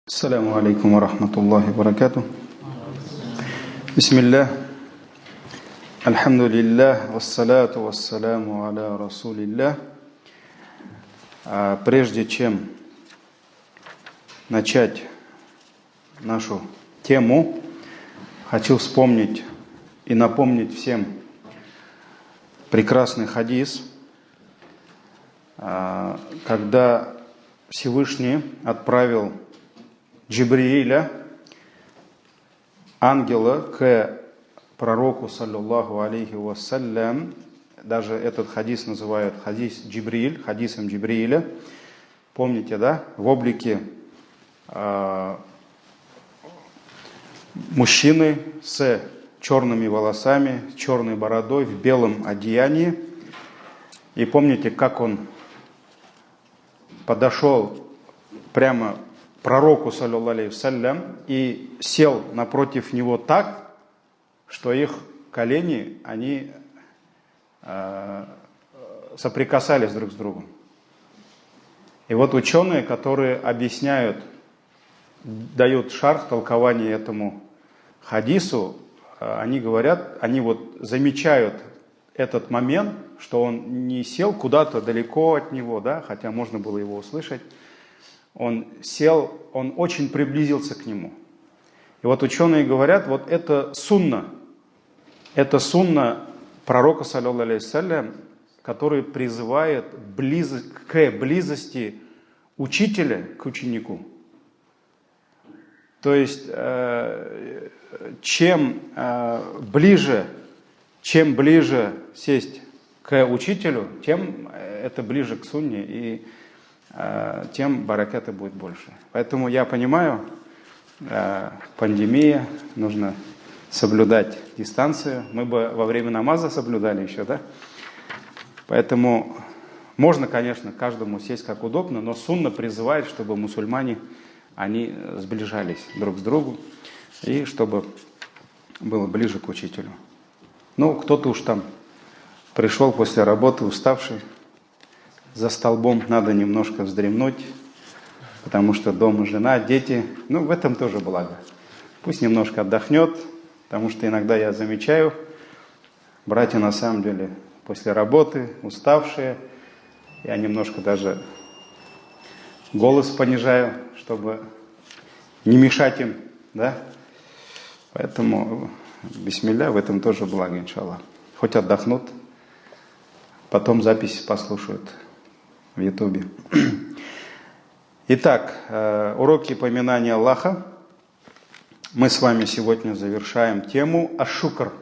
Ассаляму алейкум ва рахматуллахи ва баракату. Бисмиллах. Альхамдулиллах. Вассалату вассаляму аля расулиллах. Прежде чем начать нашу тему, хочу вспомнить и напомнить всем прекрасный хадис, когда Всевышний отправил Джибрииля, ангела, к пророку, саллаллаху алейхи вассалям. Даже этот хадис называют хадис Джибрииль, хадисом Джибрииля. Помните, да? В облике мужчины с черными волосами, с черной бородой, в белом одеянии. И помните, как он подошел прямо пророку, саллаллаху алейхи вассалям, и сел напротив него так, что их колени, они соприкасались друг с другом. И вот ученые, которые объясняют, дают шарх толкование этому хадису, они говорят, они вот замечают этот момент, что он не сел куда-то далеко от него, да, хотя можно было его услышать. Он сел, он очень приблизился к нему. И вот ученые говорят, вот это сунна пророка, саллаллаху алейхи вассалям, который призывает к близости учителя к ученику. То есть, чем ближе сесть к учителю, тем это ближе к сунне, и тем бараката будет больше. Поэтому я понимаю, пандемия, нужно соблюдать дистанцию. Мы бы во время намаза соблюдали еще, да? Поэтому можно, конечно, каждому сесть как удобно, но сунна призывает, чтобы мусульмане, они сближались друг с другом, и чтобы было ближе к учителю. Ну, кто-то уж там пришел после работы уставший, за столбом надо немножко вздремнуть, потому что дома жена, дети. Ну, в этом тоже благо. Пусть немножко отдохнет, потому что иногда я замечаю, братья на самом деле после работы уставшие. Я немножко даже голос понижаю, чтобы не мешать им, да? Поэтому бисмилля, в этом тоже благо, иншаллах. Хоть отдохнут, потом запись послушают в Ютубе. Итак, уроки поминания Аллаха. Мы с вами сегодня завершаем тему аш-шукр.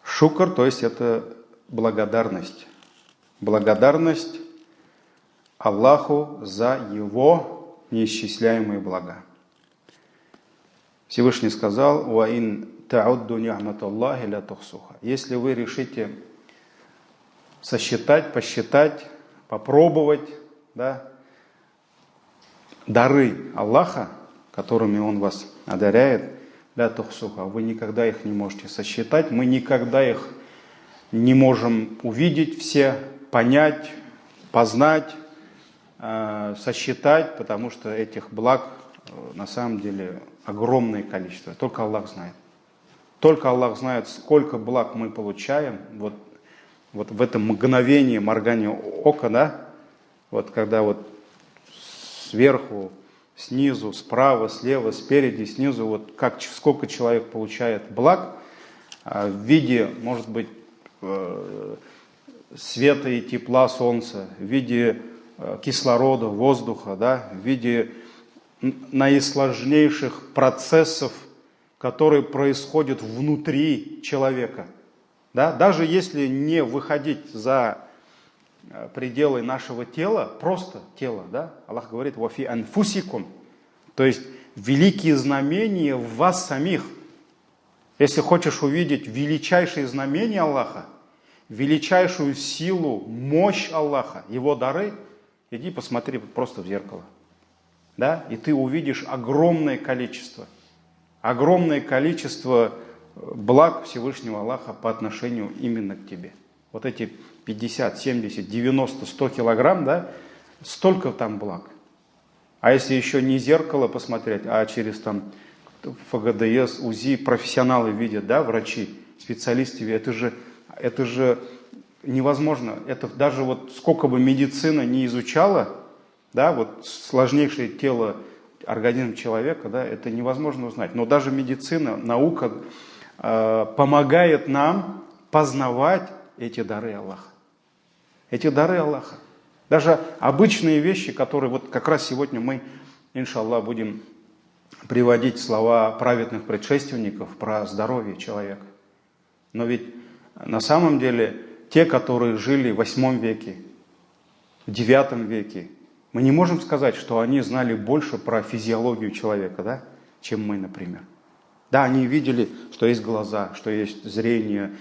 Шукр, то есть это благодарность. Благодарность Аллаху за Его неисчисляемые блага. Всевышний сказал: «Ва ин та'удду ни'маталлахи ля тухсуха». Если вы решите сосчитать, посчитать, попробовать, да, дары Аллаха, которыми Он вас одаряет, ля тухсуха, вы никогда их не можете сосчитать, мы никогда их не можем увидеть все, понять, познать, сосчитать, потому что этих благ на самом деле огромное количество. Только Аллах знает. Только Аллах знает, сколько благ мы получаем вот в этом мгновении, моргания ока, да, вот когда вот сверху, снизу, справа, слева, спереди, снизу, вот сколько человек получает благ в виде, может быть, света и тепла солнца, в виде кислорода, воздуха, да, в виде наисложнейших процессов, которые происходят внутри человека. Да? Даже если не выходить за пределы нашего тела, просто тело, да? Аллах говорит: «Вафи анфусикум», то есть великие знамения в вас самих. Если хочешь увидеть величайшие знамения Аллаха, величайшую силу, мощь Аллаха, Его дары, иди посмотри просто в зеркало. Да? И ты увидишь огромное количество благ Всевышнего Аллаха по отношению именно к тебе. Вот эти 50, 70, 90, 100 килограмм, да, столько там благ. А если еще не зеркало посмотреть, а через там ФГДС, УЗИ, профессионалы видят, да, врачи, специалисты, это же невозможно. Это даже вот сколько бы медицина не изучала, да, вот сложнейшее тело, организм человека, да, это невозможно узнать. Но даже медицина, наука помогает нам познавать эти дары Аллаха. Эти дары Аллаха. Даже обычные вещи, которые вот как раз сегодня мы, иншаллах, будем приводить слова праведных предшественников про здоровье человека. Но ведь на самом деле те, которые жили в 8 веке, в 9 веке, мы не можем сказать, что они знали больше про физиологию человека, да, чем мы, например. Да, они видели, что есть глаза, что есть зрение,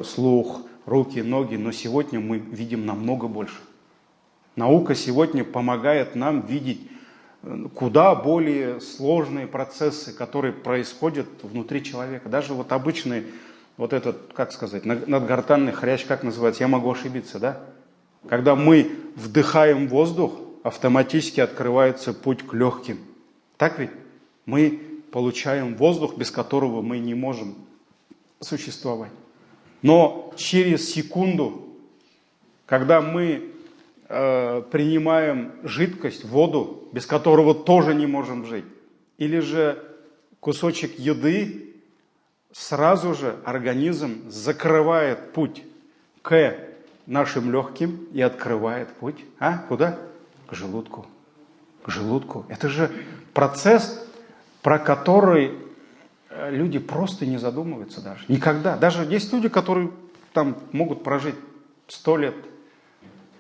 слух, руки, ноги, но сегодня мы видим намного больше. Наука сегодня помогает нам видеть куда более сложные процессы, которые происходят внутри человека. Даже вот обычный, вот этот, как сказать, надгортанный хрящ, как называется, я могу ошибиться, да? Когда мы вдыхаем воздух, автоматически открывается путь к легким. Так ведь? Мы получаем воздух, без которого мы не можем существовать. Но через секунду, когда мы принимаем жидкость, воду, без которого тоже не можем жить, или же кусочек еды, сразу же организм закрывает путь к нашим легким и открывает путь. Куда? К желудку. К желудку. Это же процесс, про который люди просто не задумываются даже. Никогда. Даже есть люди, которые там могут прожить 100 лет,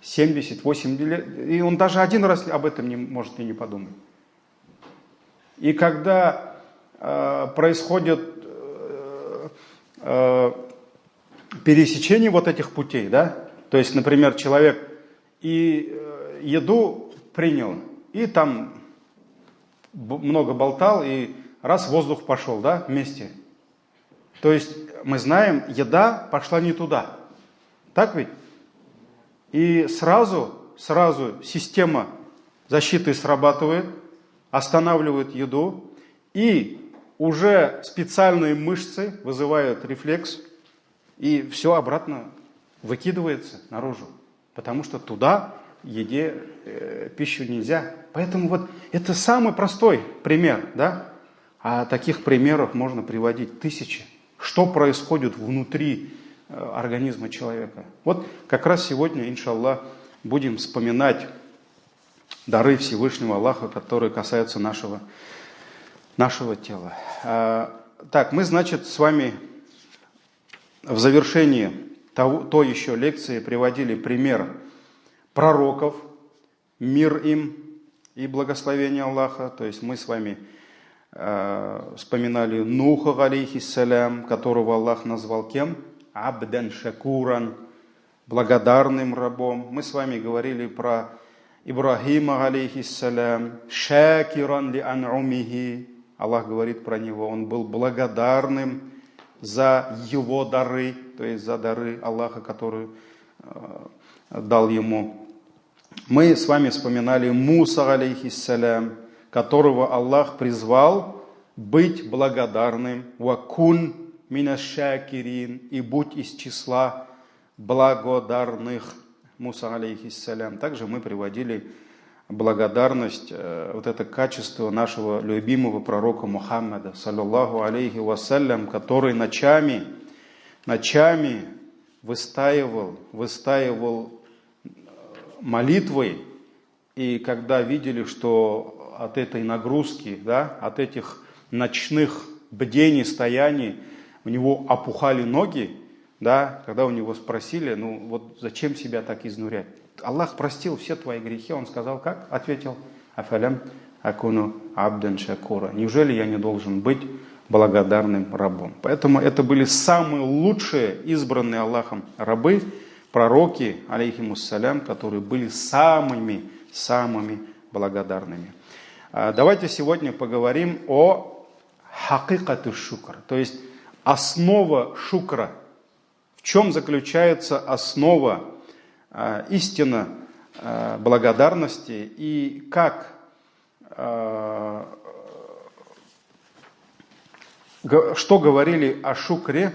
70, 80 лет, и он даже один раз об этом не может и не подумать. И когда происходит пересечение вот этих путей, да, то есть, например, человек и еду принял, и там много болтал, и раз воздух пошел, да, вместе. То есть, мы знаем, еда пошла не туда. Так ведь? И сразу система защиты срабатывает, останавливает еду, и уже специальные мышцы вызывают рефлекс, и все обратно выкидывается наружу. Потому что туда еде пищу нельзя. Поэтому вот это самый простой пример, да? А таких примеров можно приводить тысячи. Что происходит внутри организма человека. Вот как раз сегодня, иншаллах, будем вспоминать дары Всевышнего Аллаха, которые касаются нашего тела. Так, мы, значит, с вами в завершении той еще лекции приводили пример пророков, мир им и благословение Аллаха. То есть мы с вами вспоминали Нуха, алейхиссалям, которого Аллах назвал кем? Абдан шакуран, благодарным рабом. Мы с вами говорили про Ибрахима, алейхиссалям, шакиран ли ан'умихи. Аллах говорит про него, он был благодарным за его дары, то есть за дары Аллаха, которые дал ему. Мы с вами вспоминали Муса, алейхиссалям, которого Аллах призвал быть благодарным. Вакун минашакирин, и будь из числа благодарных. Муса, алейхиссалям. Также мы приводили благодарность, вот это качество нашего любимого пророка Мухаммада, саллаллаху алейхи вассалям, который ночами выстаивал молитвой, и когда видели, что от этой нагрузки, да, от этих ночных бдений, стояний у него опухали ноги, да, когда у него спросили, ну вот зачем себя так изнурять? Аллах простил все твои грехи. Он сказал, как? Ответил, афалям акуну абдан шакура. Неужели я не должен быть благодарным рабом? Поэтому это были самые лучшие избранные Аллахом рабы, пророки, алейхимуссалям, которые были самыми благодарными. Давайте сегодня поговорим о хакикату шукр, то есть основа шукра. В чем заключается основа, истина благодарности и как что говорили о шукре,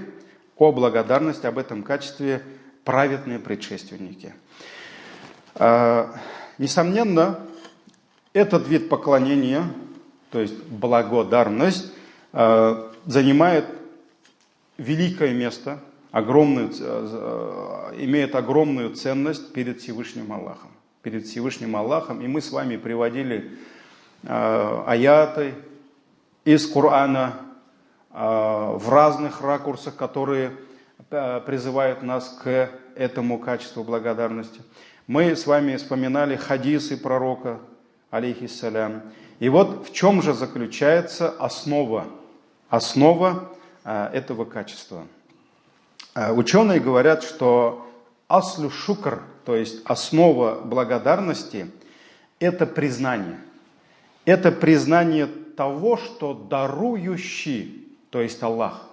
о благодарности, об этом качестве праведные предшественники. Несомненно, этот вид поклонения, то есть благодарность, занимает великое место, имеет огромную ценность перед Всевышним Аллахом. Перед Всевышним Аллахом. И мы с вами приводили аяты из Корана в разных ракурсах, которые призывают нас к этому качеству благодарности. Мы с вами вспоминали хадисы пророка, алейхиссалям. И вот в чем же заключается основа этого качества. Ученые говорят, что аслю шукр, то есть основа благодарности, это признание. Это признание того, что дарующий, то есть Аллах,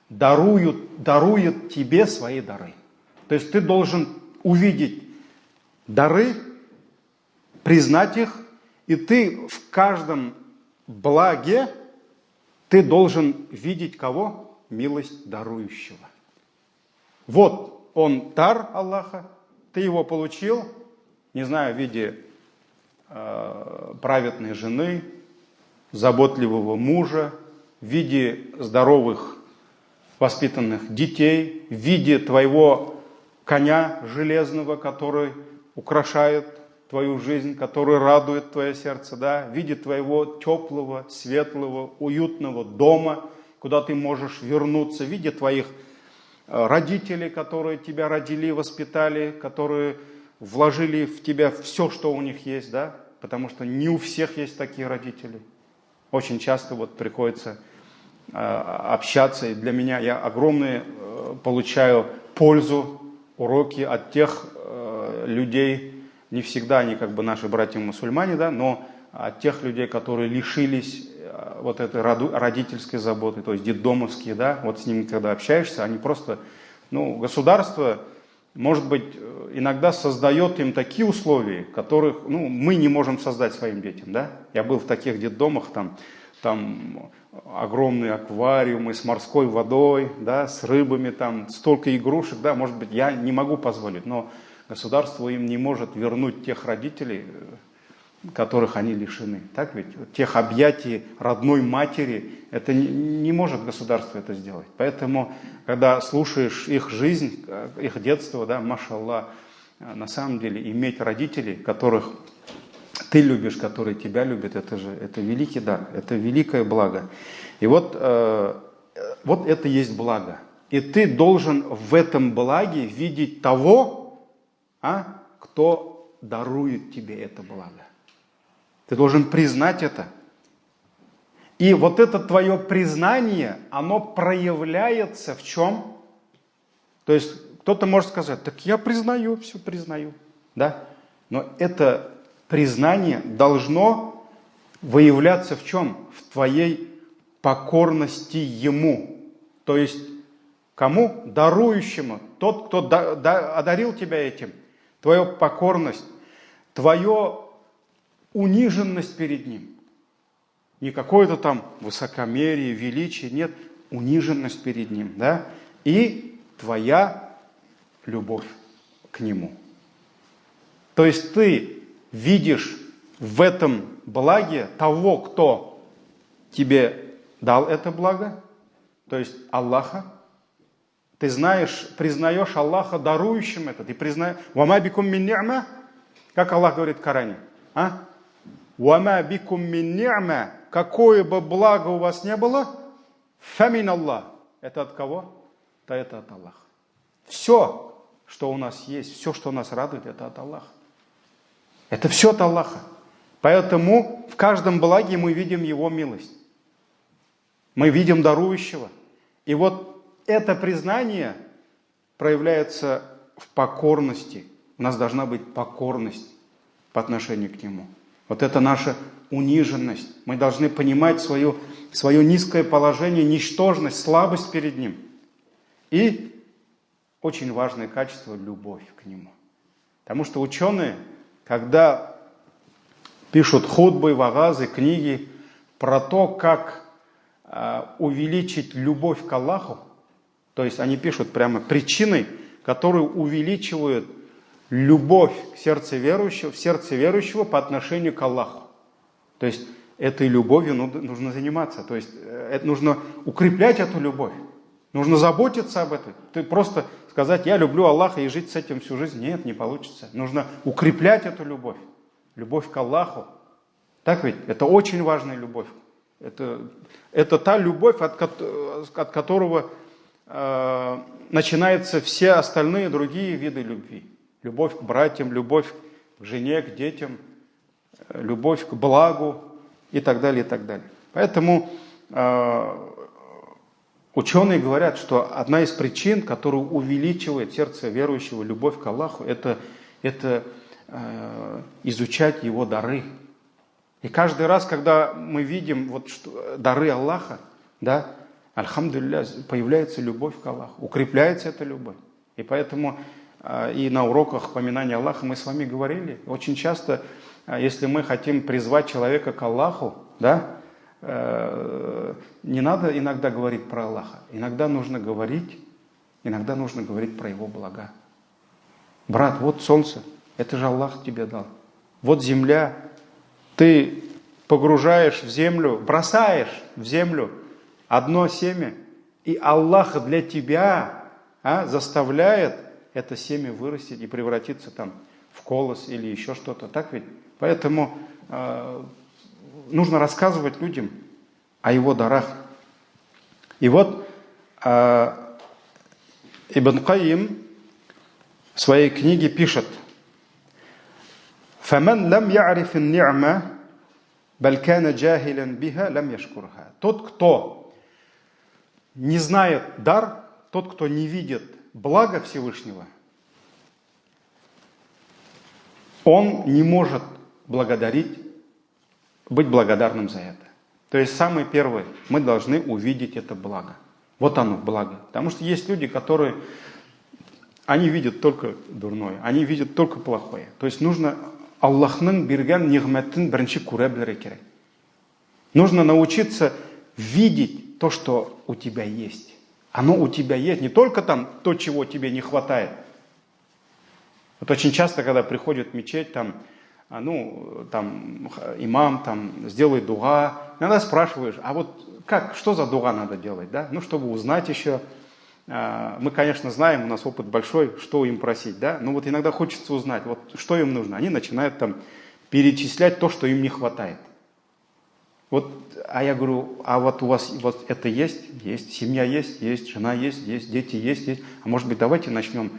дарует тебе свои дары. То есть ты должен увидеть дары, признать их, и ты в каждом благе ты должен видеть кого? Милость дарующего. Вот он дар Аллаха, ты его получил, не знаю, в виде праведной жены, заботливого мужа, в виде здоровых, воспитанных детей, в виде твоего коня железного, который украшает твою жизнь, который радует твое сердце, да, в виде твоего теплого, светлого, уютного дома, куда ты можешь вернуться, в виде твоих родителей, которые тебя родили, воспитали, которые вложили в тебя все, что у них есть, да, потому что не у всех есть такие родители. Очень часто вот приходится общаться, и для меня я огромную получаю пользу, уроки от тех людей, не всегда они как бы наши братья-мусульмане, да, но от тех людей, которые лишились вот этой родительской заботы, то есть детдомовские, да, вот с ними когда общаешься, они просто, государство, может быть, иногда создает им такие условия, которых, мы не можем создать своим детям, да. Я был в таких детдомах, там огромные аквариумы с морской водой, да, с рыбами, там столько игрушек, да, может быть, я не могу позволить, но государство им не может вернуть тех родителей, которых они лишены. Так ведь? Тех объятий родной матери, это не может государство это сделать. Поэтому, когда слушаешь их жизнь, их детство, да, машаллах, на самом деле иметь родителей, которых ты любишь, которые тебя любят, это великий дар, это великое благо. И вот это есть благо. И ты должен в этом благе видеть того, кто дарует тебе это благо. Ты должен признать это. И вот это твое признание, оно проявляется в чем? То есть кто-то может сказать, так я признаю, все признаю. Да? Но это признание должно выявляться в чем? В твоей покорности Ему. То есть кому? Дарующему. Тот, кто одарил тебя этим. Твоя покорность, твоя униженность перед Ним. Не какое-то там высокомерие, величие, нет, униженность перед Ним, да? И твоя любовь к Нему. То есть ты видишь в этом благе того, кто тебе дал это благо, то есть Аллаха. Ты знаешь, признаешь Аллаха дарующим это. Ты признаешь, «Вама бикум мин ни'ма», как Аллах говорит в Коране. «Вама бикум мин ни'ма», какое бы благо у вас не было, «фамин Аллах». Это от кого? Да это от Аллаха. Все, что у нас есть, все, что нас радует, это от Аллаха. Это все от Аллаха. Поэтому в каждом благе мы видим Его милость. Мы видим дарующего. И вот это признание проявляется в покорности. У нас должна быть покорность по отношению к Нему. Вот это наша униженность. Мы должны понимать свое низкое положение, ничтожность, слабость перед Ним. И очень важное качество – любовь к Нему. Потому что ученые, когда пишут хутбы, вагазы, книги про то, как увеличить любовь к Аллаху. То есть они пишут прямо причины, которые увеличивают любовь в сердце верующего по отношению к Аллаху. То есть этой любовью нужно заниматься. То есть нужно укреплять эту любовь. Нужно заботиться об этом. Ты просто сказать, я люблю Аллаха и жить с этим всю жизнь. Нет, не получится. Нужно укреплять эту любовь. Любовь к Аллаху. Так ведь? Это очень важная любовь. Это та любовь, от которого начинаются все остальные другие виды любви. Любовь к братьям, любовь к жене, к детям, любовь к благу и так далее, и так далее. Поэтому ученые говорят, что одна из причин, которая увеличивает сердце верующего любовь к Аллаху, это изучать его дары. И каждый раз, когда мы видим дары Аллаха, да, альхамдулилля, появляется любовь к Аллаху, укрепляется эта любовь. И поэтому и на уроках поминания Аллаха мы с вами говорили, очень часто, если мы хотим призвать человека к Аллаху, да, не надо иногда говорить про Аллаха, иногда нужно говорить про его блага. Брат, вот солнце, это же Аллах тебе дал. Вот земля, ты погружаешь в землю, бросаешь в землю одно семя, и Аллах для тебя заставляет это семя вырастить и превратиться там в колос или еще что-то. Так ведь? Поэтому нужно рассказывать людям о его дарах. И вот Ибн Кайим в своей книге пишет: «Фаман лам я'риф ан-ни'ма, баль кана джахилан биха, лам яшкурха». Тот, кто не знает дар, тот, кто не видит благо Всевышнего, он не может благодарить, быть благодарным за это. То есть самое первое, мы должны увидеть это благо. Вот оно, благо. Потому что есть люди, которые, они видят только дурное, они видят только плохое. То есть нужно Аллахның биргән нигъмәтен беренче күрә белергә кирәк. Нужно научиться видеть то, что у тебя есть. Оно у тебя есть, не только там то, чего тебе не хватает. Вот очень часто, когда приходит в мечеть, там имам сделает дуга, иногда спрашиваешь, а вот что за дуга надо делать, да? Чтобы узнать еще. Мы, конечно, знаем, у нас опыт большой, что им просить, да? Но вот иногда хочется узнать, вот что им нужно. Они начинают там перечислять то, что им не хватает. А я говорю, а вот у вас вот это есть? Есть. Семья есть, жена есть, дети есть. А может быть, давайте начнем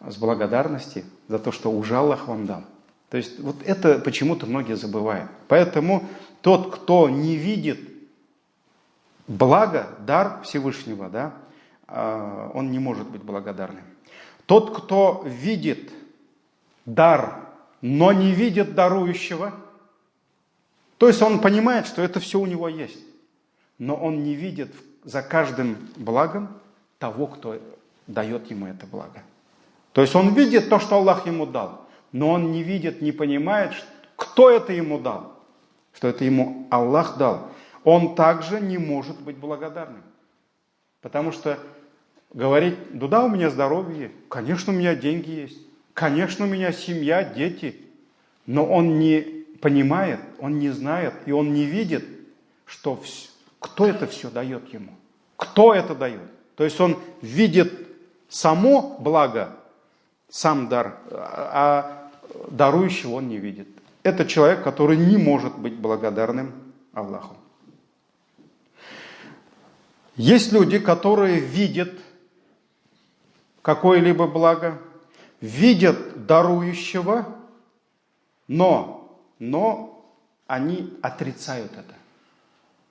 с благодарности за то, что уже Аллах вам дал. То есть вот это почему-то многие забывают. Поэтому тот, кто не видит благо, дар Всевышнего, да, он не может быть благодарным. Тот, кто видит дар, но не видит дарующего, то есть он понимает, что это все у него есть, но он не видит за каждым благом того, кто дает ему это благо. То есть он видит то, что Аллах ему дал, но он не видит, не понимает, кто это ему дал, что это ему Аллах дал. Он также не может быть благодарным. Потому что говорить, да, у меня здоровье, конечно, у меня деньги есть, конечно, у меня семья, дети, но он не понимает, он не знает, и он не видит, кто это все дает ему, кто это дает. То есть он видит само благо, сам дар, а дарующего он не видит. Это человек, который не может быть благодарным Аллаху. Есть люди, которые видят какое-либо благо, видят дарующего, но они отрицают это.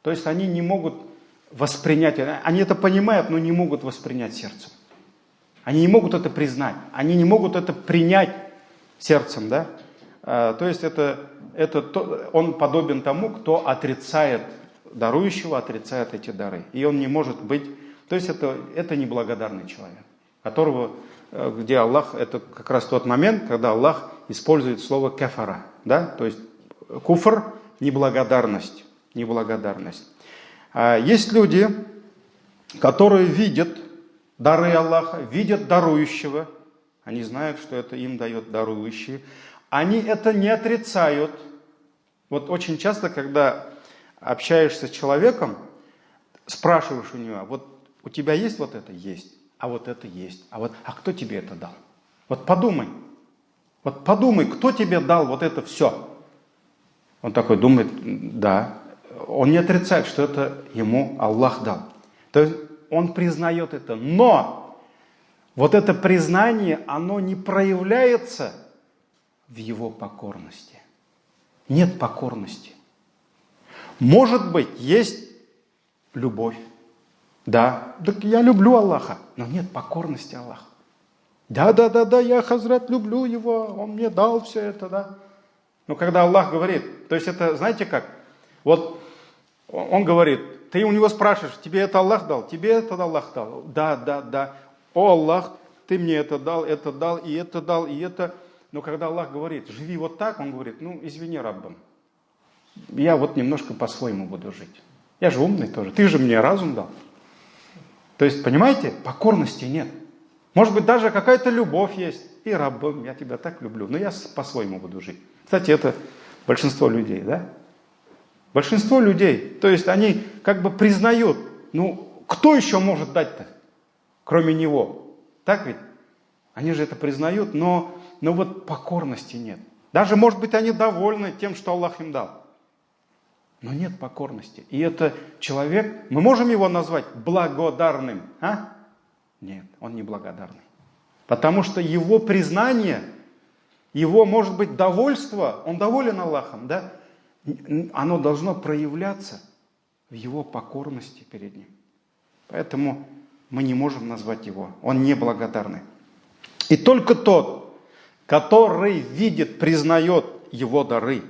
То есть они не могут воспринять, они это понимают, но не могут воспринять сердцем. Они не могут это признать, они не могут это принять сердцем, да? То есть он подобен тому, кто отрицает дарующего, отрицает эти дары. И он не может быть, то есть это неблагодарный человек, где Аллах, это как раз тот момент, когда Аллах использует слово кафара, да? То есть куфр, неблагодарность. Неблагодарность. Есть люди, которые видят дары Аллаха, видят дарующего. Они знают, что это им дает дарующий. Они это не отрицают. Вот очень часто, когда общаешься с человеком, спрашиваешь у него: вот у тебя есть вот это? Есть. А вот это есть. А кто тебе это дал? Вот подумай, кто тебе дал вот это все? Он такой думает: да. Он не отрицает, что это ему Аллах дал. То есть он признает это. Но вот это признание, оно не проявляется в его покорности. Нет покорности. Может быть, есть любовь. Да, так я люблю Аллаха, но нет покорности Аллаху. Да, я, Хазрат, люблю его, он мне дал все это, да. Но когда Аллах говорит, то есть это, знаете как, вот он говорит, ты у него спрашиваешь: тебе это Аллах дал? Тебе это Аллах дал? Да. О Аллах, ты мне это дал, и это дал, и это. Но когда Аллах говорит: живи вот так, он говорит: ну, извини, Раббам, я вот немножко по-своему буду жить. Я же умный тоже, ты же мне разум дал. То есть, понимаете, покорности нет. Может быть, даже какая-то любовь есть. И Раббам, я тебя так люблю, но я по-своему буду жить. Кстати, это большинство людей, да? Большинство людей, то есть они как бы признают, ну, кто еще может дать-то, кроме него? Так ведь? Они же это признают, но вот покорности нет. Даже, может быть, они довольны тем, что Аллах им дал. Но нет покорности. И это человек, мы можем его назвать благодарным? А? Нет, он не благодарный. Потому что его признание, его, может быть, довольство, он доволен Аллахом, да? Оно должно проявляться в его покорности перед ним. Поэтому мы не можем назвать его. Он неблагодарный. И только тот, который видит, признает его дары,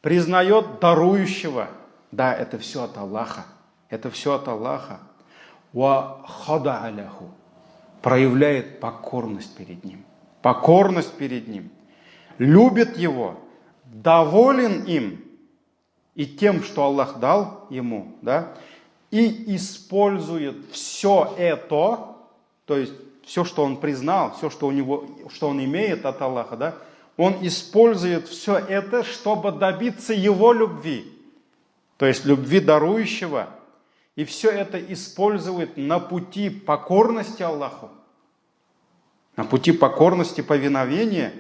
признает дарующего, да, это все от Аллаха. Это все от Аллаха. Ва хада аляху. Проявляет покорность перед ним. Покорность перед ним. Любит его. Доволен им. И тем, что Аллах дал ему. Да, и использует все это. То есть все, что он признал. Все, что у него, что он имеет от Аллаха. Да, он использует все это, чтобы добиться его любви. То есть любви дарующего. И все это использует на пути покорности Аллаху. На пути покорности, повиновения.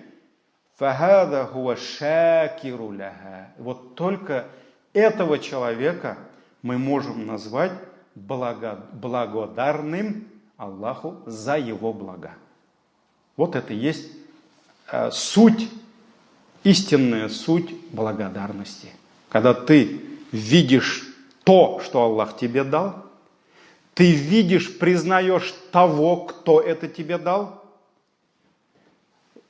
فَهَذَا هُوَ شَاكِرُ لَهَا. Вот только этого человека мы можем назвать благодарным Аллаху за его блага. Вот это и есть суть, истинная суть благодарности. Когда ты видишь то, что Аллах тебе дал, ты видишь, признаешь того, кто это тебе дал.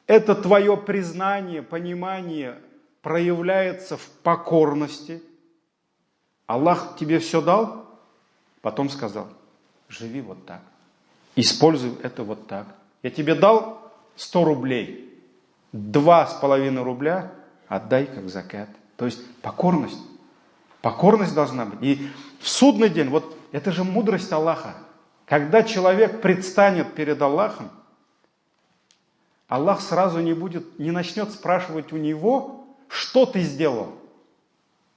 Это твое признание, понимание проявляется в покорности. Аллах тебе все дал, потом сказал: живи вот так, используй это вот так. Я тебе дал 100 рублей, 2,5 рубля отдай как закат. То есть покорность. Покорность должна быть. И в судный день, вот это же мудрость Аллаха. Когда человек предстанет перед Аллахом, Аллах сразу не начнет спрашивать у него, что ты сделал.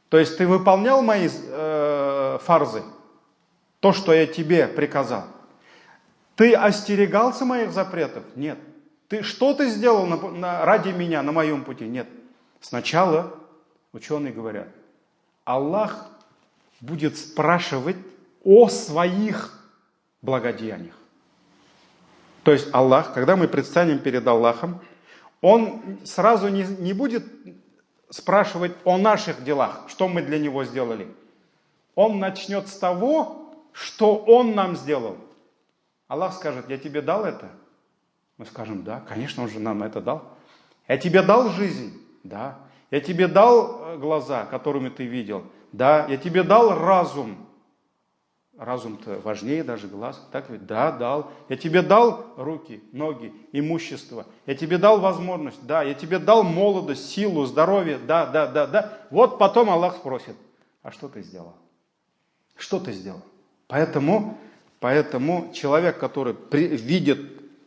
То есть ты выполнял мои фарзы, то, что я тебе приказал. Ты остерегался моих запретов? Нет. Что ты сделал ради меня, на моем пути? Нет. Сначала, ученые говорят, Аллах будет спрашивать о своих благодеяниях. То есть Аллах, когда мы предстанем перед Аллахом, Он сразу не будет спрашивать о наших делах, что мы для Него сделали. Он начнет с того, что Он нам сделал. Аллах скажет: я тебе дал это? Мы скажем: да, конечно, Он же нам это дал. Я тебе дал жизнь? Да. Я тебе дал глаза, которыми ты видел? Да. Я тебе дал разум, разум-то важнее даже глаз. Так ведь? Да, дал. Я тебе дал руки, ноги, имущество. Я тебе дал возможность. Да, я тебе дал молодость, силу, здоровье. Да, да, да, да. Вот потом Аллах спросит, а что ты сделал? Что ты сделал? Поэтому человек, который видит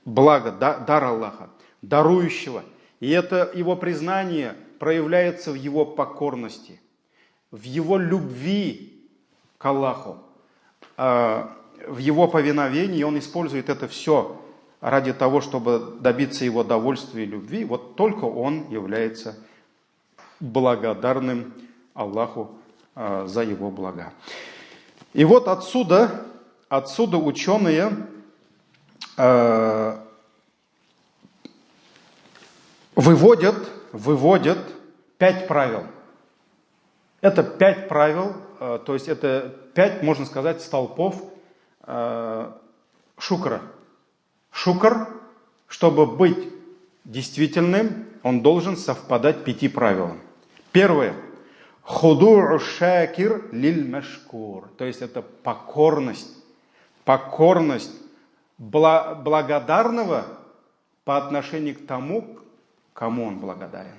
благо, дар Аллаха, дарующего, и это его признание проявляется в его покорности, в его любви к Аллаху, в его повиновении, он использует это все ради того, чтобы добиться его довольствия и любви, вот только он является благодарным Аллаху за его блага. И вот отсюда ученые выводят 5 правил. Это 5 правил, то есть это 5, можно сказать, столпов шукра. Шукр, чтобы быть действительным, он должен совпадать 5 правилам. Первое. Худу'у шакир лиль машкур. То есть это покорность благодарного по отношению к тому, кому он благодарен.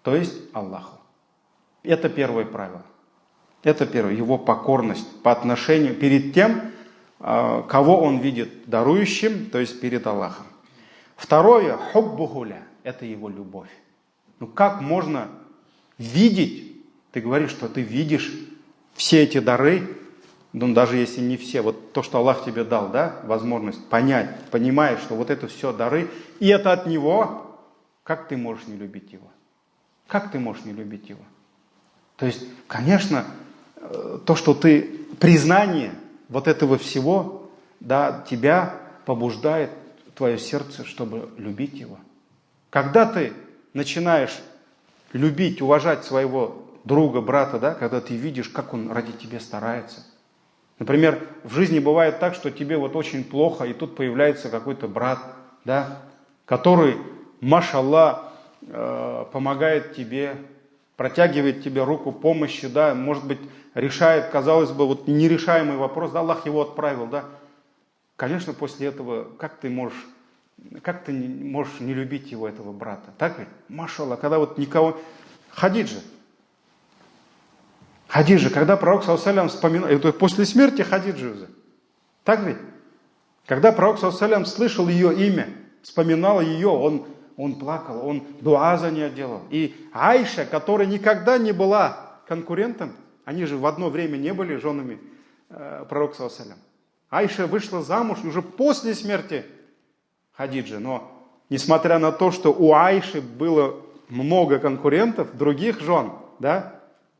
То есть Аллаху. Это первое правило. Это первое. Его покорность по отношению перед тем, кого он видит дарующим, то есть перед Аллахом. Второе. Хуббухуля. Это его любовь. Ну как можно видеть? Ты говоришь, что ты видишь все эти дары, ну, даже если не все, вот то, что Аллах тебе дал, да, возможность понять, понимаешь, что вот это все дары, и это от Него, как ты можешь не любить Его? Как ты можешь не любить Его? То есть, конечно, то, что ты, признание вот этого всего, да, тебя побуждает, твое сердце, чтобы любить Его. Когда ты начинаешь любить, уважать своего друга, брата, да, когда ты видишь, как он ради тебя старается. Например, в жизни бывает так, что тебе вот очень плохо, и тут появляется какой-то брат, да, который, машаллах, помогает тебе, протягивает тебе руку помощи, да, может быть, решает, казалось бы, вот нерешаемый вопрос, да, Аллах его отправил, да. Конечно, после этого, как ты можешь не любить его, этого брата? Так ведь? Машаллах, когда вот никого... Хадиджа, когда пророк ﷺ вспоминал, это после смерти Хадиджи уже. Так ведь? Когда пророк ﷺ слышал ее имя, вспоминал ее, он плакал, он дуа за нее делал. И Айша, которая никогда не была конкурентом, они же в одно время не были женами пророка ﷺ. Айша вышла замуж уже после смерти Хадиджи, но несмотря на то, что у Айши было много конкурентов, других жен, да,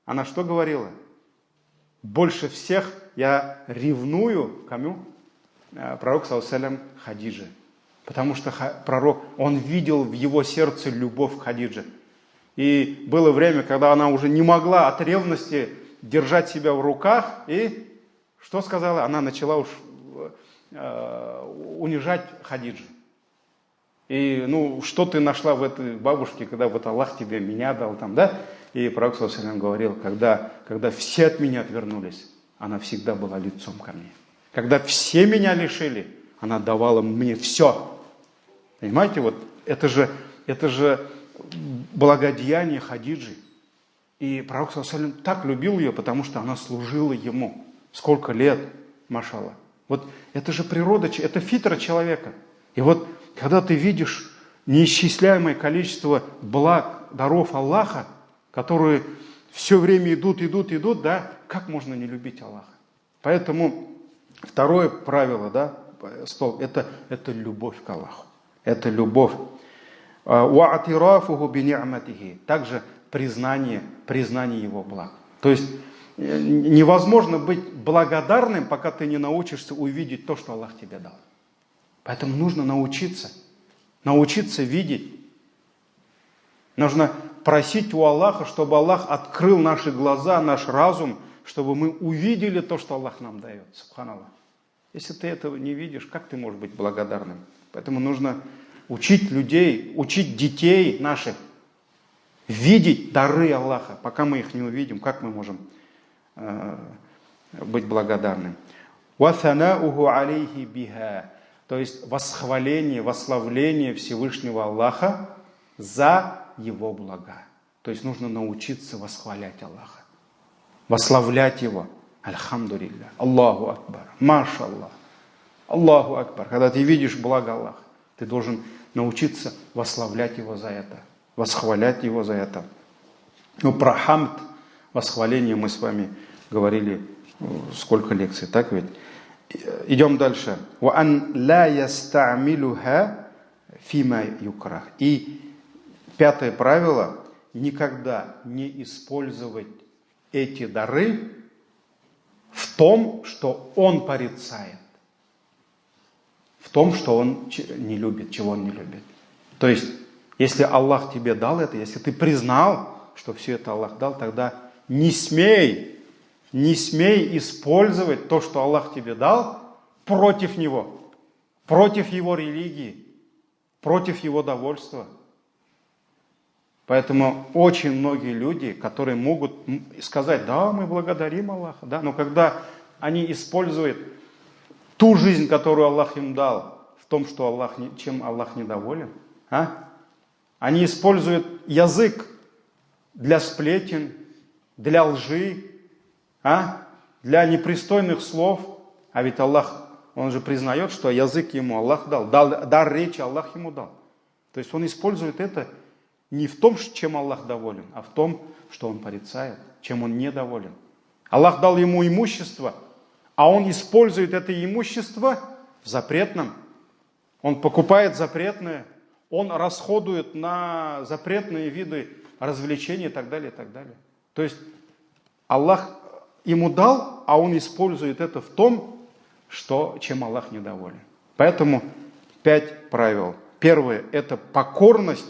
она что говорила? Больше всех я ревную кому? Пророк ﷺ Хадиджи. Потому что пророк, он видел в его сердце любовь к Хадидже. И было время, когда она уже не могла от ревности держать себя в руках. И что сказала? Она начала уж унижать Хадиджи. И ну, что ты нашла в этой бабушке, когда вот Аллах тебе меня дал там, да? И пророк ﷺ говорил, когда все от меня отвернулись, она всегда была лицом ко мне. Когда все меня лишили, она давала мне все. Понимаете, вот это же благодеяние Хадиджи. И пророк ﷺ так любил ее, потому что она служила ему. Сколько лет, машаллах. Вот это же природа, это фитра человека. И вот когда ты видишь неисчисляемое количество благ, даров Аллаха, которые все время идут, да, как можно не любить Аллаха? Поэтому второе правило, да, столб, это любовь к Аллаху. Это любовь. Также признание Его благ. То есть невозможно быть благодарным, пока ты не научишься увидеть то, что Аллах тебе дал. Поэтому нужно научиться видеть. Нужно просить у Аллаха, чтобы Аллах открыл наши глаза, наш разум, чтобы мы увидели то, что Аллах нам дает. Субханаллах. Если ты этого не видишь, как ты можешь быть благодарным? Поэтому нужно учить людей, учить детей наших, видеть дары Аллаха. Пока мы их не увидим, как мы можем быть благодарным? وَثَنَاؤُهُ عَلَيْهِ بِهَا. То есть восхваление, восславление Всевышнего Аллаха за Его блага. То есть нужно научиться восхвалять Аллаха, восславлять Его. Альхамдулилля, Аллаху Акбар, Машаллах, Аллаху Акбар. Когда ты видишь благо Аллаха, ты должен научиться восславлять Его за это, восхвалять Его за это. Ну, про хамд, восхваление мы с вами говорили сколько лекций, так ведь? Идем дальше. وَأَنْ لَا يَسْتَعْمِلُهَا فِيمَا يُكْرَهُ. И пятое правило – никогда не использовать эти дары в том, что он порицает, в том, что он не любит, чего он не любит. То есть, если Аллах тебе дал это, если ты признал, что все это Аллах дал, тогда не смей использовать то, что Аллах тебе дал, против Него, против Его религии, против Его довольства. Поэтому очень многие люди, которые могут сказать, да, мы благодарим Аллаха, да, но когда они используют ту жизнь, которую Аллах им дал, в том, что чем Аллах недоволен, они используют язык для сплетен, для лжи, для непристойных слов, а ведь Аллах, он же признает, что язык ему Аллах дал, дар речи Аллах ему дал. То есть он использует это не в том, чем Аллах доволен, а в том, что он порицает, чем он недоволен. Аллах дал ему имущество, а он использует это имущество в запретном. Он покупает запретное, он расходует на запретные виды развлечений и так далее, и так далее. То есть Аллах ему дал, а он использует это в том, чем Аллах недоволен. Поэтому 5 правил. Первое – это покорность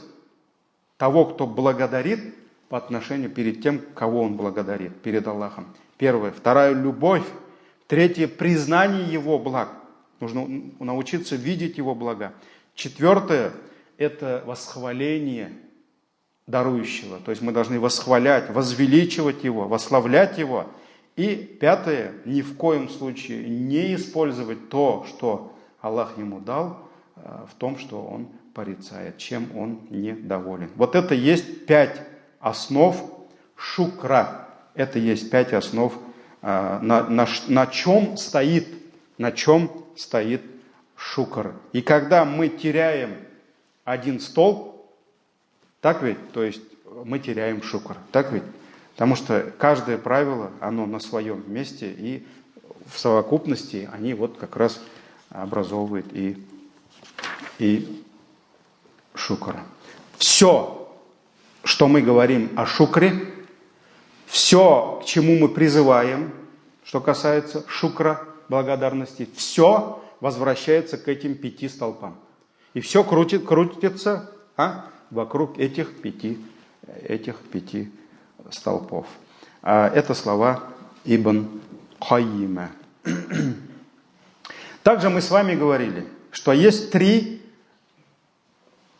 того, кто благодарит по отношению перед тем, кого он благодарит, перед Аллахом. Первое. Второе – любовь. Третье – признание Его благ. Нужно научиться видеть Его блага. Четвертое – это восхваление дарующего. То есть мы должны восхвалять, возвеличивать Его, восславлять Его. И пятое – ни в коем случае не использовать то, что Аллах ему дал, в том, что он порицает, чем он недоволен. Вот это есть 5 основ шукра. Это есть 5 основ, на чем стоит шукр. И когда мы теряем один столб, так ведь, то есть мы теряем шукр, так ведь? Потому что каждое правило, оно на своем месте, и в совокупности они вот как раз образовывают и шукр. Все, что мы говорим о шукре, все, к чему мы призываем, что касается шукра, благодарности, все возвращается к этим 5 столпам. И все крутится вокруг этих 5 столпов. Это слова Ибн Кайима. Также мы с вами говорили, что есть 3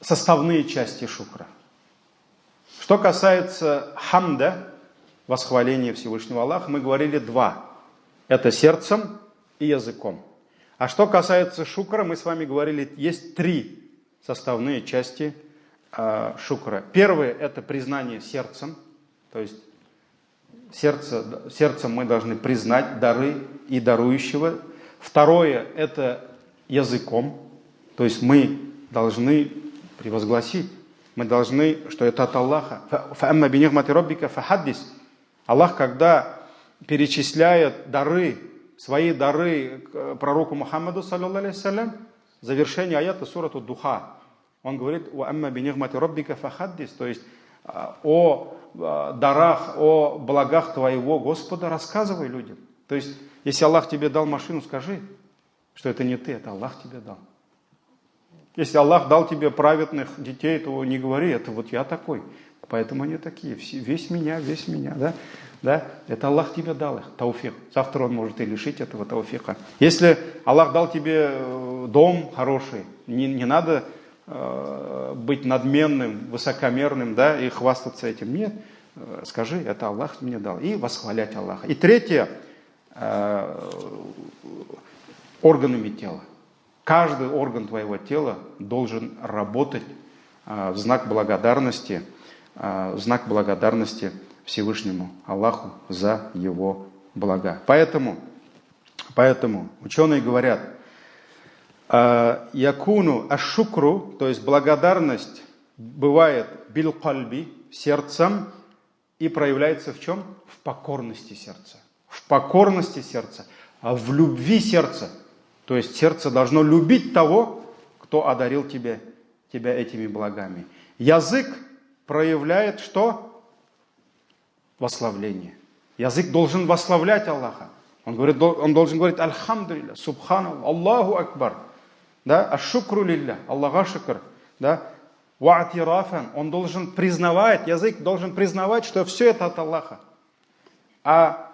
составные части шукра. Что касается хамда, восхваления Всевышнего Аллаха, мы говорили 2. Это сердцем и языком. А что касается шукра, мы с вами говорили, есть 3 составные части шукра. Первое – это признание сердцем. То есть сердцем мы должны признать дары и дарующего. Второе – это языком. То есть мы должны превозгласить, мы должны, что это от Аллаха. فَأَمَّا بِنِعْمَةِ رَبِّكَ فَحَدِّثْ. Аллах, когда перечисляет дары, свои дары к пророку Мухаммаду, саллаллаху алейхи вассалям, завершение аята сурату Духа, он говорит: وَأَمَّا بِنِعْمَةِ رَبِّكَ فَحَدِّثْ. То есть о дарах, о благах твоего Господа рассказывай людям. То есть, если Аллах тебе дал машину, скажи, что это не ты, это Аллах тебе дал. Если Аллах дал тебе праведных детей, то не говори, это вот я такой. Поэтому они такие, весь меня, да? Это Аллах тебе дал их, тауфик. Завтра он может и лишить этого тауфика. Если Аллах дал тебе дом хороший, не надо быть надменным, высокомерным, да, и хвастаться этим. Нет, скажи, это Аллах мне дал. И восхвалять Аллаха. И третье, органами тела. Каждый орган твоего тела должен работать в знак благодарности Всевышнему Аллаху за его блага. Поэтому ученые говорят, якуну ашукру, то есть благодарность бывает биль-кальби, сердцем, и проявляется в чем? В покорности сердца. В покорности сердца, а в любви сердца. То есть сердце должно любить того, кто одарил тебя этими благами. Язык проявляет что? Восславление. Язык должен восславлять Аллаха. Он должен говорить «Альхамдулилля», «Субханаллах», «Аллаху Акбар», да? «Ашшукру лилля», «Аллаха шукр», да? «Ва'атирафан», он должен признавать, язык должен признавать, что все это от Аллаха. А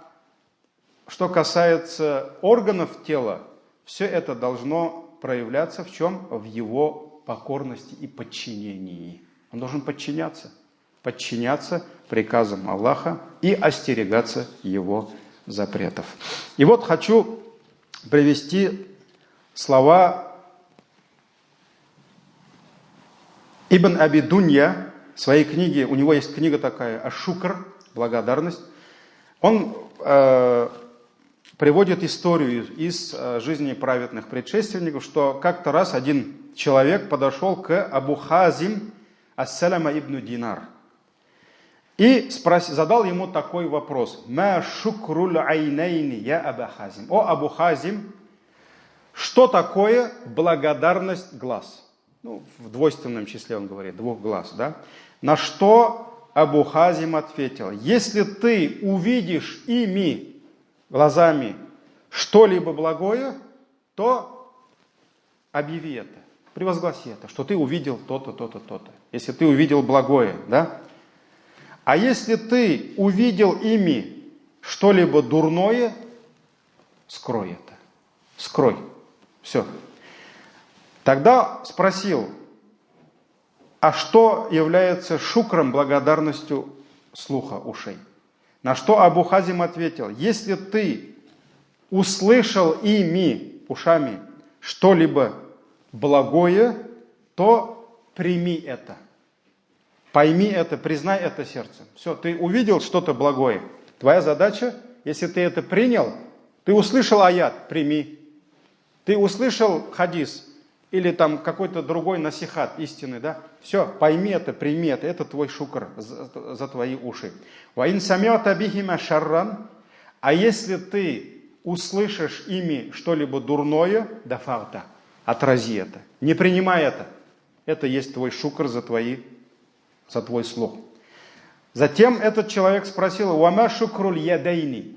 что касается органов тела, все это должно проявляться в чем? В его покорности и подчинении. Он должен подчиняться приказам Аллаха и остерегаться его запретов. И вот хочу привести слова Ибн Аби Дунья в своей книге, у него есть книга такая «Аш-Шукр», благодарность. Он приводит историю из жизни праведных предшественников, что как-то раз один человек подошел к Абу Хазим ас-Салама ибн Динар и задал ему такой вопрос: «Ма шукрул айнайни, я Абу Хазим». О Абу Хазим, что такое благодарность глаз? Ну, в двойственном числе он говорит, двух глаз, да? На что Абу Хазим ответил: если ты увидишь ими, глазами, что-либо благое, то объяви это, превозгласи это, что ты увидел то-то, то-то, то-то. Если ты увидел благое, да? А если ты увидел ими что-либо дурное, скрой это. Скрой. Все. Тогда спросил, а что является шукром, благодарностью слуха, ушей? На что Абу Хазим ответил: если ты услышал ими, ушами, что-либо благое, то прими это. Пойми это, признай это сердцем. Все, ты увидел что-то благое. Твоя задача, если ты это принял, ты услышал аят, прими. Ты услышал хадис или там какой-то другой насихат истины, да? Все, пойми это, прими это твой шукр за твои уши. «Ваин сами'та бихима шарран», а если ты услышишь ими что-либо дурное, дафарта, отрази это, не принимай это. Это есть твой шукр за твой слух. Затем этот человек спросил: «Вама шукруль ядайни»,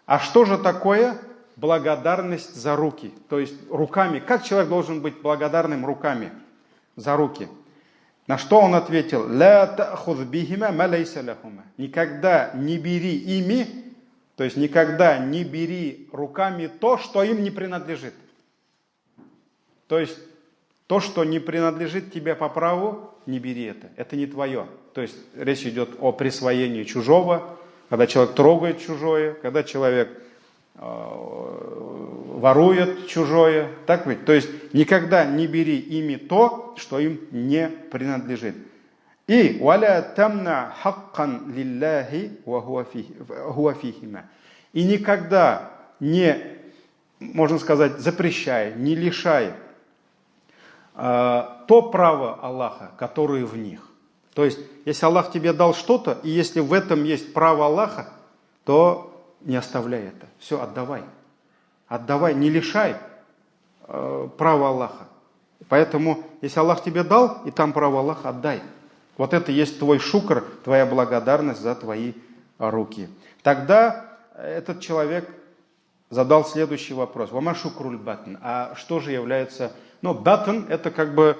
а что же такое благодарность за руки? То есть руками. Как человек должен быть благодарным руками за руки? На что он ответил: «Ла та'хуз бихима ма лайса лахума». Никогда не бери ими, то есть никогда не бери руками то, что им не принадлежит. То есть то, что не принадлежит тебе по праву, не бери это. Это не твое. То есть речь идет о присвоении чужого, когда человек трогает чужое, когда человек ворует чужое. Так ведь? То есть никогда не бери ими то, что им не принадлежит. И «Валя тамна хаккан лилляхи ва хуа фихима». И никогда не, можно сказать, запрещай, не лишай то право Аллаха, которое в них. То есть, если Аллах тебе дал что-то, и если в этом есть право Аллаха, то не оставляй это. Все, отдавай. Отдавай, не лишай права Аллаха. Поэтому, если Аллах тебе дал, и там право Аллаха, отдай. Вот это есть твой шукр, твоя благодарность за твои руки. Тогда этот человек задал следующий вопрос. «Вама шукруль батн». А что же является... Ну, батн – это как бы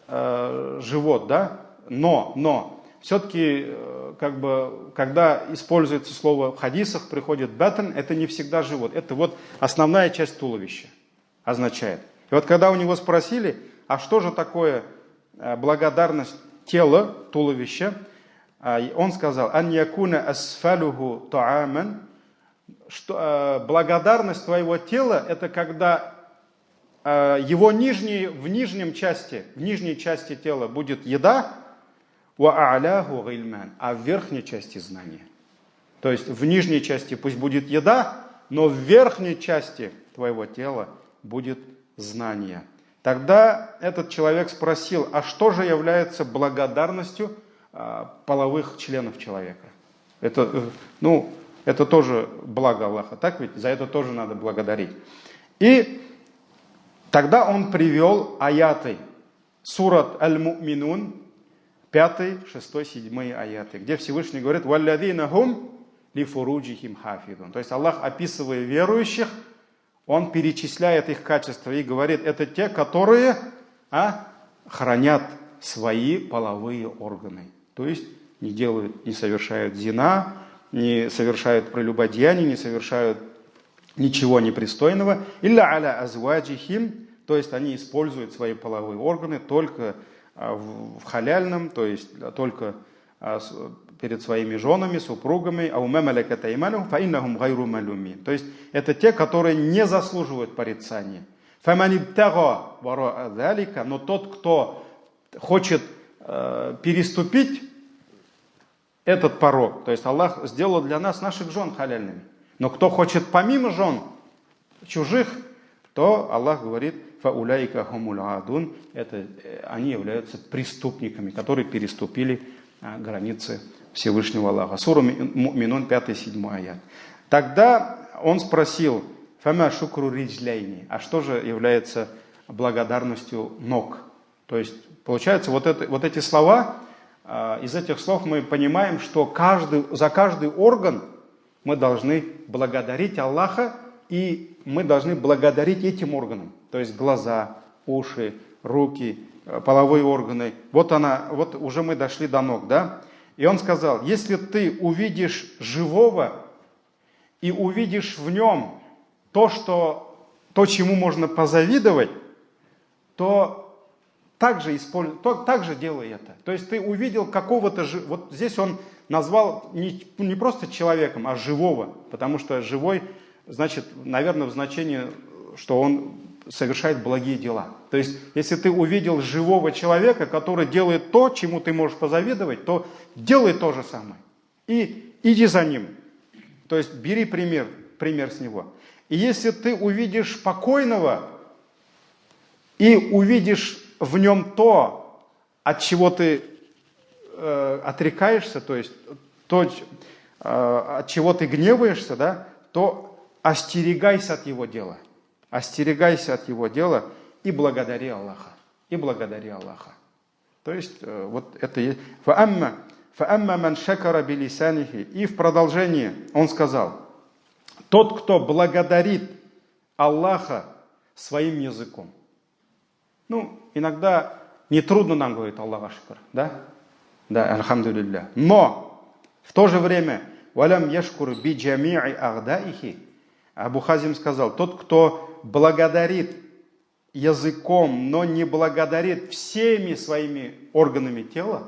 живот, да? Но все-таки, как бы, когда используется слово в хадисах, приходит батн, это не всегда живот. Это вот основная часть туловища означает. И вот когда у него спросили, а что же такое благодарность тела, туловища, он сказал: «Ан якуна асфалуху та'аман», что благодарность твоего тела – это когда его в нижней части тела будет еда, а в верхней части знание. То есть в нижней части пусть будет еда, но в верхней части твоего тела будет знание. Тогда этот человек спросил, а что же является благодарностью половых членов человека? Это тоже благо Аллаха, так ведь? За это тоже надо благодарить. И тогда он привел аяты. Сурат Аль-Му'минун, 5, 6, 7 аяты, где Всевышний говорит: «Валлазина хум ли фуруджихим хафидун». То есть Аллах, описывая верующих, Он перечисляет их качества и говорит: это те, которые хранят свои половые органы. То есть не совершают зина, не совершают прелюбодеяния, не совершают ничего непристойного. Илля аля азваджихим, то есть они используют свои половые органы только в халяльном, то есть только перед своими женами, супругами. То есть это те, которые не заслуживают порицания. Но тот, кто хочет переступить этот порог, то есть Аллах сделал для нас наших жен халяльными. Но кто хочет помимо жен чужих, то Аллах говорит: фауляйка хумуль адун, это они являются преступниками, которые переступили границы Всевышнего Аллаха. Сура Му'минун, 5-7 аят. Тогда он спросил: фама шукру риджляйни, а что же является благодарностью ног? То есть получается вот эти слова, из этих слов мы понимаем, что за каждый орган мы должны благодарить Аллаха, и мы должны благодарить этим органам. То есть глаза, уши, руки, половые органы. Вот уже мы дошли до ног, да? И он сказал: если ты увидишь живого и увидишь в нем то, чему можно позавидовать, то также делай это. То есть ты увидел какого-то... Вот здесь он назвал не просто человеком, а живого. Потому что живой, значит, наверное, в значении, что он совершает благие дела. То есть, если ты увидел живого человека, который делает то, чему ты можешь позавидовать, то делай то же самое. И иди за ним. То есть, бери пример с него. И если ты увидишь покойного и увидишь в нем то, от чего ты отрекаешься, то есть то, от чего ты гневаешься, да, то остерегайся от его дела. Остерегайся от его дела и благодари Аллаха. То есть вот это есть. «Фаамма ман шакара билисанихи». И в продолжении он сказал: тот, кто благодарит Аллаха своим языком. Иногда нетрудно нам говорить Аллаху шукр, да? Да, альхамдулилля. Но в то же время «Валям яшкур би джами'i ахдаихи». Абу Хазим сказал: тот, кто благодарит языком, но не благодарит всеми своими органами тела,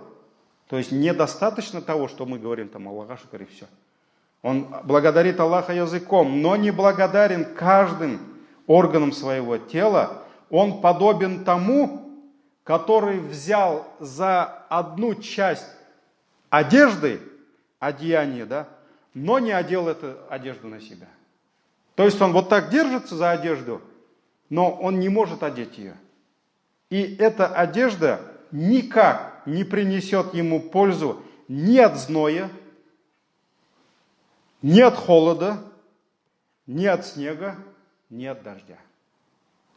то есть недостаточно того, что мы говорим там Аллаху шукр и все. Он благодарит Аллаха языком, но не благодарен каждым органом своего тела. Он подобен тому, который взял за одну часть одежды, одеяния, да, но не одел эту одежду на себя. То есть он вот так держится за одежду, но он не может одеть ее. И эта одежда никак не принесет ему пользу ни от зноя, ни от холода, ни от снега, ни от дождя.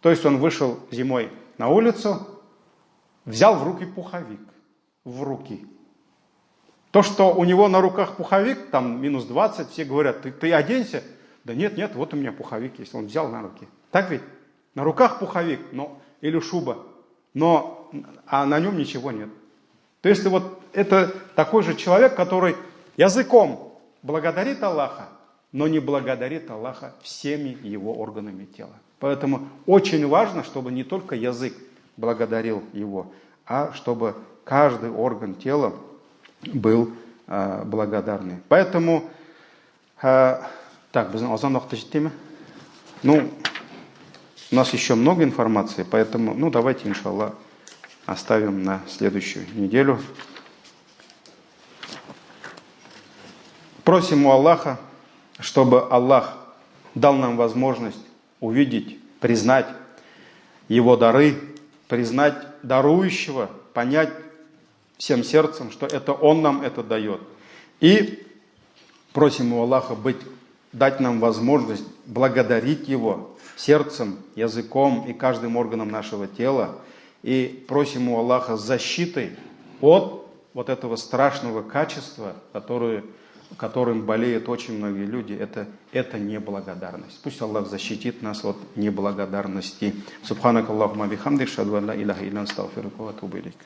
То есть он вышел зимой на улицу, взял в руки пуховик. В руки. То, что у него на руках пуховик, там минус 20, все говорят: ты оденься. Да нет, вот у меня пуховик есть. Он взял на руки. Так ведь? На руках пуховик, или шуба, а на нем ничего нет. То есть вот это такой же человек, который языком благодарит Аллаха, но не благодарит Аллаха всеми его органами тела. Поэтому очень важно, чтобы не только язык благодарил его, а чтобы каждый орган тела был благодарный. Поэтому, так, bizning ozon vaqti jetdimi? У нас еще много информации, поэтому, ну, давайте, иншаллах, оставим на следующую неделю. Просим у Аллаха, чтобы Аллах дал нам возможность увидеть, признать Его дары, признать дарующего, понять всем сердцем, что это Он нам это дает. И просим у Аллаха дать нам возможность благодарить Его сердцем, языком и каждым органом нашего тела. И просим у Аллаха защиты от вот этого страшного качества, которым болеют очень многие люди. Это неблагодарность. Пусть Аллах защитит нас от неблагодарности. Субханак Аллахума бихамдик, шаду ан ла иляха илля анта, астагфирука ва атубу илейк.